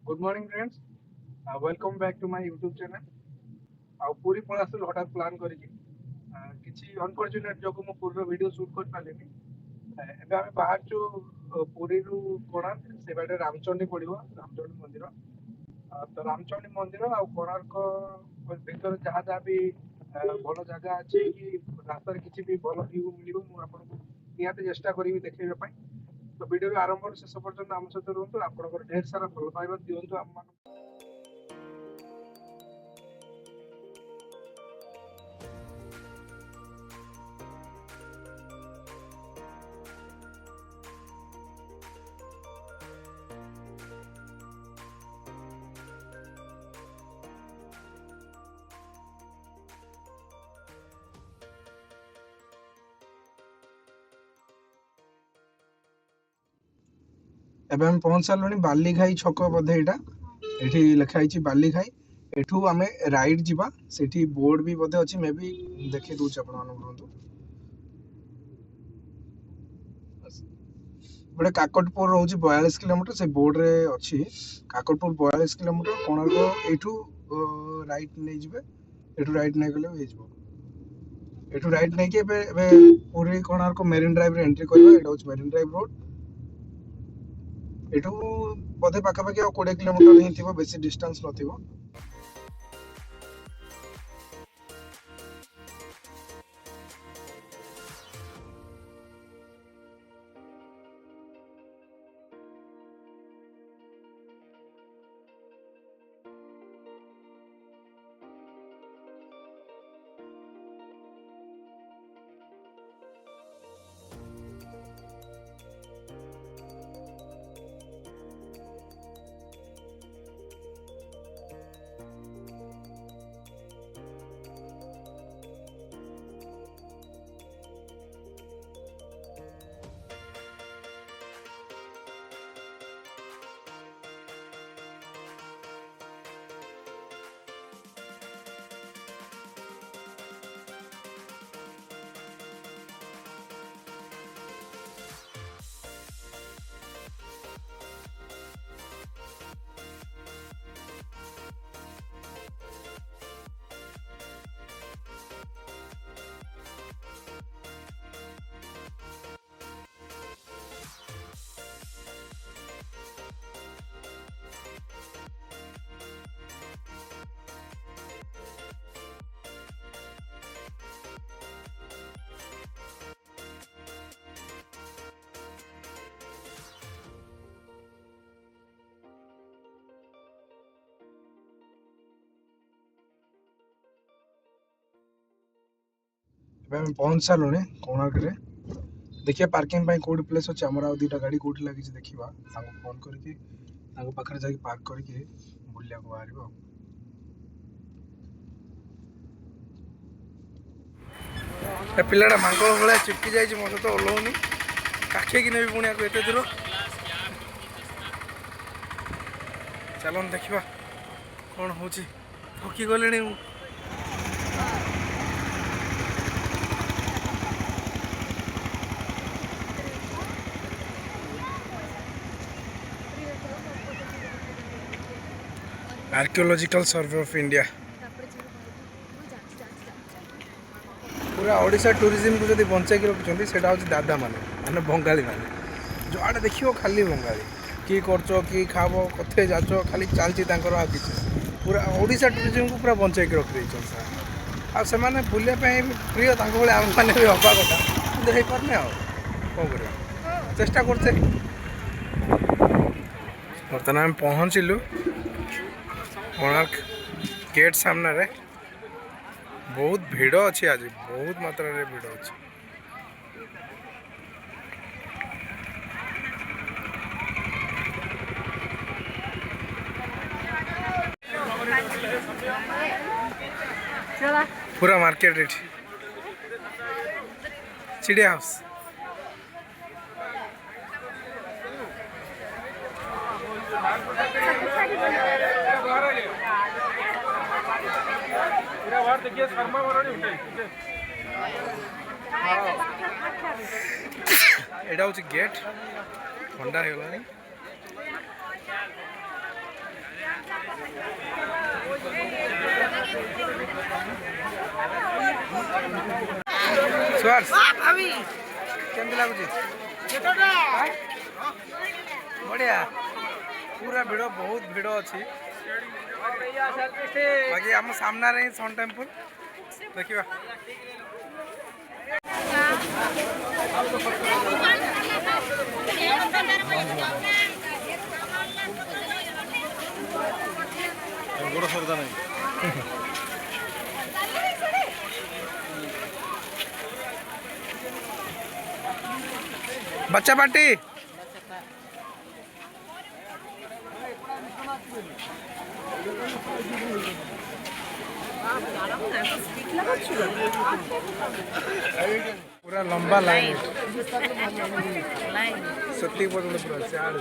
Good morning friends, welcome back to my YouTube channel. पूरी पड़ा आसलु हठात प्लान करिकी किसी अनफॉर्चुनेट जो मु पूरी वीडियो शूट कर पालेनी। एबे आमे बाहरचु पुरी रु कोणार्क से बाटे रामचंडी पड़िबो, रामचंडी मंदिर। तो रामचंडी मंदिर आ कोणार्क भीतर जहाँ जहाँ भी भल जगह अच्छी कि रास्ता किसी भी भल व्यू मिल मु आपको निहाती चेष्टा करी देखा पाई। तो वीडियो आरंभ शेष पर्यटन आम सहित रुहतु। आप ढेर सारा भल पाइबा दिंतु आम। एबे हम पहुंच सारे बालीघाई छक बोधे यहाँ ये लिखाई बालीघाई। एठू आम राइट जीवा सेठी बोर्ड भी बोधे अच्छी मे भी देखी दूचे आपंतु गोटे काकटपुर रोच 42 किलोमीटर से बोर्ड रे अच्छी काकटपुर 42 किलोमीटर कोणार्क एठू राइट नहीं जिबे। एठू राइट नहीं गले एठू राइट नहीं के पूरी कोणार्क मेरीन ड्राइव रे एंट्री करबा। एटा होच मेरीन ड्राइव रोड। एठू बोधे पाखापाखि 20 किलोमीटर ही थी, बेसी डिस्टेंस नथिबो। पहुंच सारे कोणार्क रे। देखिए पार्किंग कौट प्लेस अच्छे आमर आउ दुटा गाड़ी कौट लगी देखा फोन करके पाखे जा पार्क करके बुलिया बाहर। पिलाटा मांगल भाया चिपकी जाए मो सहित ओल्लाऊनी काखेक नेबी पुणी एत दूर। चलन देखा कौन हो थकी गले। आर्कियोलॉजिकल सर्वे ऑफ इंडिया पूरा ओडिशा टूरिज्म को जो बंचाई रखिंट से दादा माने बंगाली माने जो देखो खाली बंगाली कि करच कि खाब कथे जाच खाली चलती पूरा ओडिशा टूरिज्म को पूरा बंचाई रखी से बुलाप प्रिय भाई आम मैंने भी हवा कथा कि हो पारने कौन कर चेष्टा करते। बर्तमान आम पहुँचलु कोणार्क गेट सामने रे। बहुत भीड़ अच्छी आज बहुत मात्रा रे भीड़ अच्छी। पूरा मार्केट रेट चिड़िया हाउस एटा हूँ गेट ठंडा हो गला। सुहास केमती लगुच बढ़िया पूरा भिड़ बहुत भिड़ अच्छी बाकी आम सामना रे सन टेम्पल देखा गोड़ सरदा नहीं बच्चा पार्टी पूरा लंबा लाइन सत्ती पूरा चार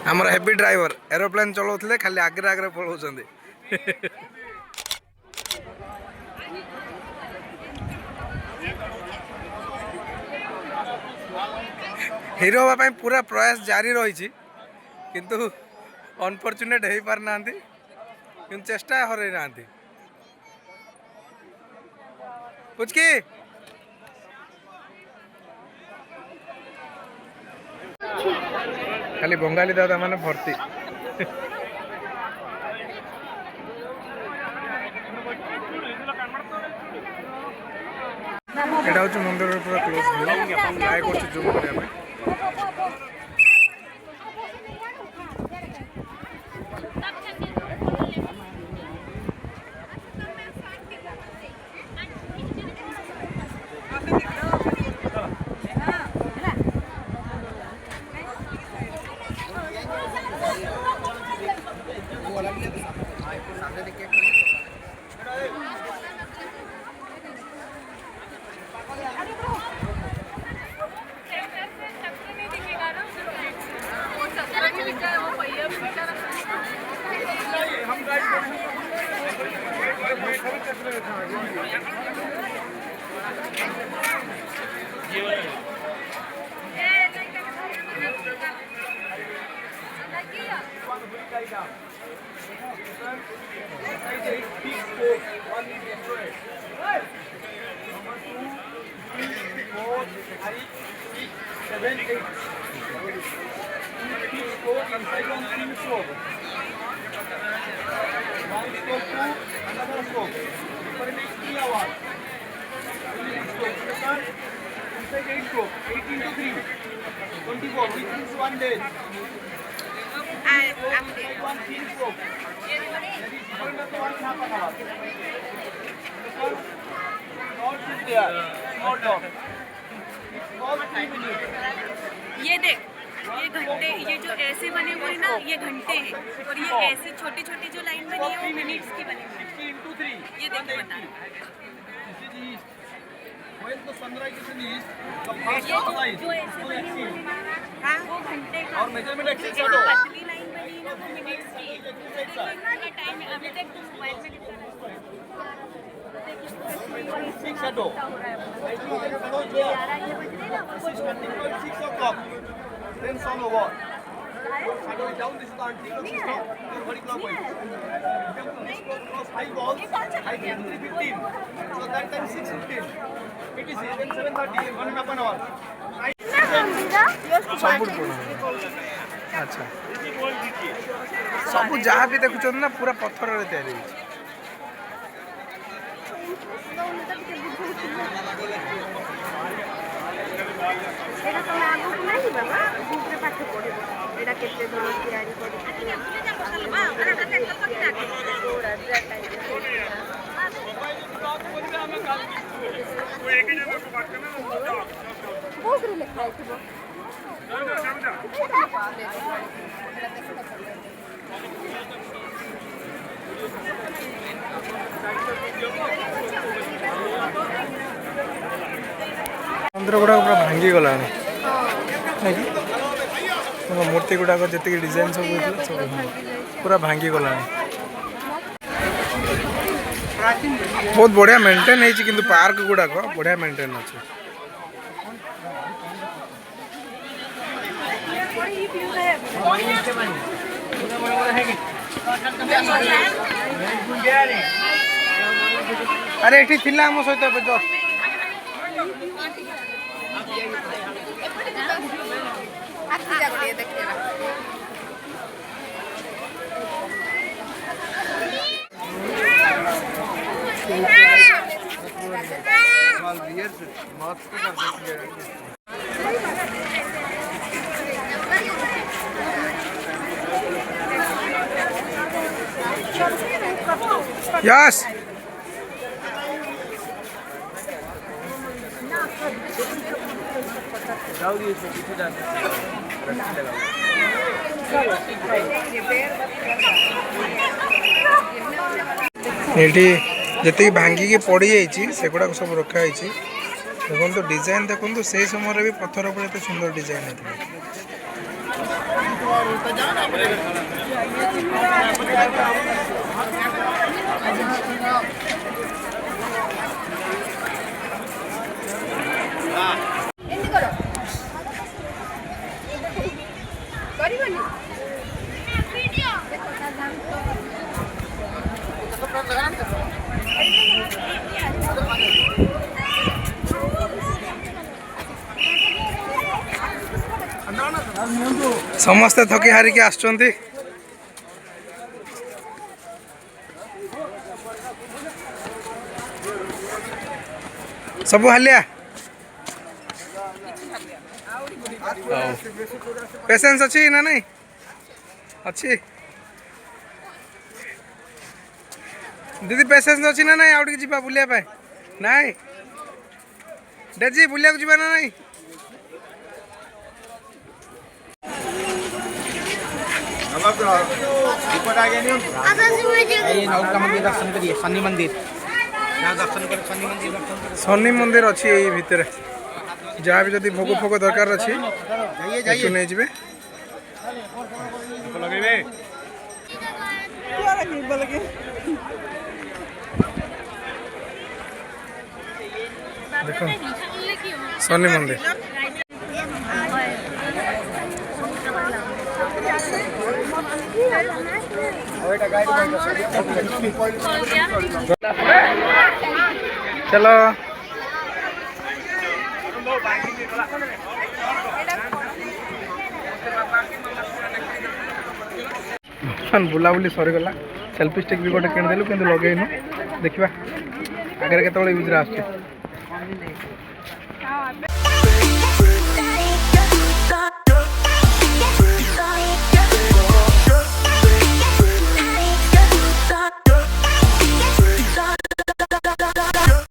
हमर हेवी ड्राइवर एरोप्लेन चलाउथले खाली आगे आगे पलाउछन्ते हीरो होगा ପାଇଁ पूरा प्रयास जारी रही किंतु अनफॉर्चुनेट हो पार ना किंतु चेष्टा हरई ना पुचकी खाली बंगाली दादा माने भर्ती एटा हूँ मंदिर पूरा क्लोज ट्राए कर जूम करने ये देख ये घंटे ये जो ऐसे बने हुए हैं ना ये घंटे हैं और ये ऐसे छोटी छोटी जो लाइन बनी है वो मिनट्स की बनी हुई है। ये देख के बता When the sunrise is in east, the ये first जो sunrise जो ऐसे will बने हुए exceed. हैं ना वो घंटे का और measurement ये axis जो हटो। पतली लाइन बनी है ना वो मिनट्स की है। देखो ना ये टाइम है अभी देख तुम मोबाइल में कितना Six हटो। 6 o'clock. Then sun over. Shadow is down. This is the anti-clock system. This is vertical point. This cross 5 balls. I get 3:15. So that time 6:15. It is then 7:30. 1.5 hour. अच्छा सब जहाँ भी देखुं ना पूरा पत्थर तैयारी मंदिर गुड़ाक पूरा भांगी गला मूर्ति गुड़ाक जी डिजाइन सब पूरा भांगी गला बहुत बढ़िया मेंटेन है कि पार्क गुड़ाक बढ़िया मेंटेन अच्छे। अरे ये थिला आम सहित जस्ट यस ये जी भांगिकी पड़ जाइए से गुड़ाक सब रखाई देखो डिजाइन देखो से समय भी पत्थर पर एत सुंदर डिजाइन है। समस्ते थकी हारिकी आसुचंती सबू हालिया पेशेंस अच्छी ना नहीं अच्छी दीदी पेशेंस अच्छी ना नहीं आउट की बुलिया पे नाई डेजी बुलिया को जीवा ना नहीं दर्शन करिए शनि मंदिर दर्शन कर शनि मंदिर अच्छी यही भितर जहाँ भी जब भोग फोग दरकार अच्छी नहीं जी देखो शनि मंदिर चलो बुलाबुली सरीगला सेल्फी स्टिक भी गोटे किणदेलु कि लगेनु देखा आगे केत यूज आस।